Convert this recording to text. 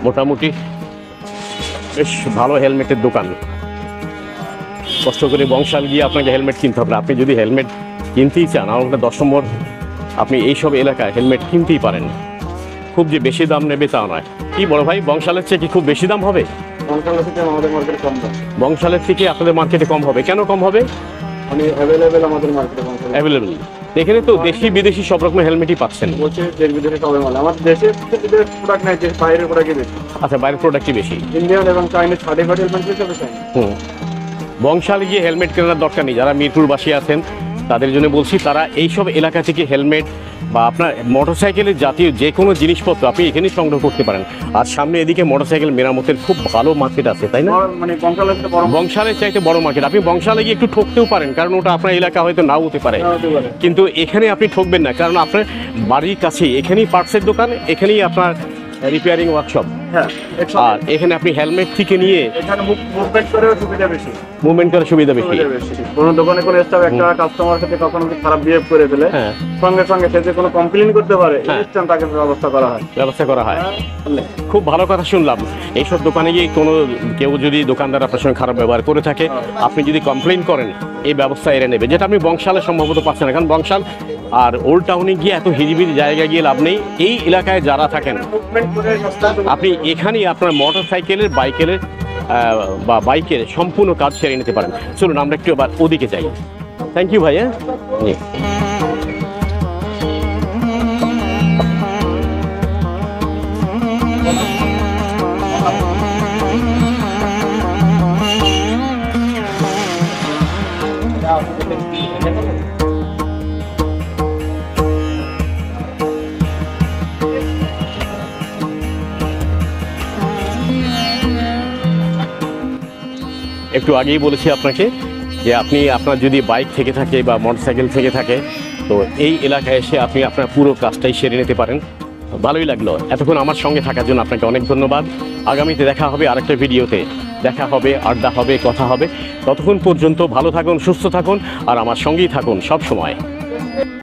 মোটামুটি বেশ ভালো হেলমেটের দোকান। কষ্ট করে বংশাল গিয়ে আপনাকে হেলমেট কিনতে হবে। আপনি যদি হেলমেট কিনতেই চান, আমাদের 10 নম্বর আপনি এইসব এলাকায় হেলমেট কিনতেই পারেন। খুব যে বেশি দাম নেবে তা নয়। কি বড় ভাই, বংশালের চেয়ে কি খুব বেশি দাম হবে? বংশালের থেকে আপনাদের মার্কেটে কম হবে। কেন কম হবে? অ্যাভেলেবেল। এখানে তো দেশি বিদেশি সব রকমের হেলমেটই পাচ্ছেন। আচ্ছা, বাইরের প্রোডাক্টই বেশি। ইন্ডিয়ান এবং চাইনিজ সার্টিফাইড হেলমেট হিসেবে চাই। বংশালে গিয়ে হেলমেট কেনার দরকার নেই। যারা মিরপুরবাসী আছেন তাদের জন্য বলছি, তারা এইসব এলাকা থেকে হেলমেট বা আপনার মোটরসাইকেলের জাতীয় যে কোনো জিনিসপত্র আপনি এখানেই সংগ্রহ করতে পারেন। আর সামনে এদিকে মোটরসাইকেল মেরামতের খুব ভালো মার্কেট আছে, তাই না? মানে বংশালের চাইতে বড় মার্কেট। আপনি বংশালে গিয়ে একটু ঠকতেও পারেন, কারণ ওটা আপনার এলাকা হয়তো নাও হতে পারে, কিন্তু এখানে আপনি ঠকবেন না, কারণ আপনার বাড়ির কাছেই এখানেই পার্টসের দোকান, এখানেই আপনার রিপেয়ারিং ওয়ার্কশপ। হ্যাঁ, আর এখানে আপনি হেলমেট থেকে নিয়ে এখানে মুভমেন্ট করার সুবিধা বেশি। মুভমেন্ট করার সুবিধা বেশি। কোনো দোকানে কোনো স্টাফ একটা কাস্টমার সাথে কখনো কি খারাপ বিহেভ করে দিলে সঙ্গে সঙ্গে সে যে কোনো কমপ্লেইন করতে পারে, ইনস্ট্যান্ট তাকে ব্যবস্থা করা হয়। খুব ভালো কথা শুনলাম। এইসব দোকানে গিয়ে কোনো কেউ যদি দোকানদার আপনার সঙ্গে খারাপ ব্যবহার করে থাকে, আপনি যদি কমপ্লেইন করেন, এই ব্যবস্থা এড়ে নেবে, যেটা আপনি বংশালে সম্ভবত পাচ্ছেন না। কারণ বংশাল আর ওল্ড টাউনে গিয়ে এত হিজিবিজি জায়গায় গিয়ে লাভ নেই। এই এলাকায় যারা থাকেন, আপনি এখানেই আপনার মোটর সাইকেলের, বাইকের বা বাইকের সম্পূর্ণ কাজ সেরে নিতে পারেন। চলুন আমরা একটু আবার ওদিকে যাই। থ্যাংক ইউ ভাইয়া। একটু আগেই বলেছি আপনাকে যে আপনি আপনার যদি বাইক থেকে থাকে বা মোটরসাইকেল থেকে থাকে, তো এই এলাকায় এসে আপনি আপনার পুরো কাজটাই সেরে নিতে পারেন। ভালোই লাগলো এতক্ষণ আমার সঙ্গে থাকার জন্য, আপনাকে অনেক ধন্যবাদ। আগামীতে দেখা হবে আরেকটা ভিডিওতে, দেখা হবে, আড্ডা হবে, কথা হবে। ততক্ষণ পর্যন্ত ভালো থাকুন, সুস্থ থাকুন, আর আমার সঙ্গেই থাকুন সব সময়।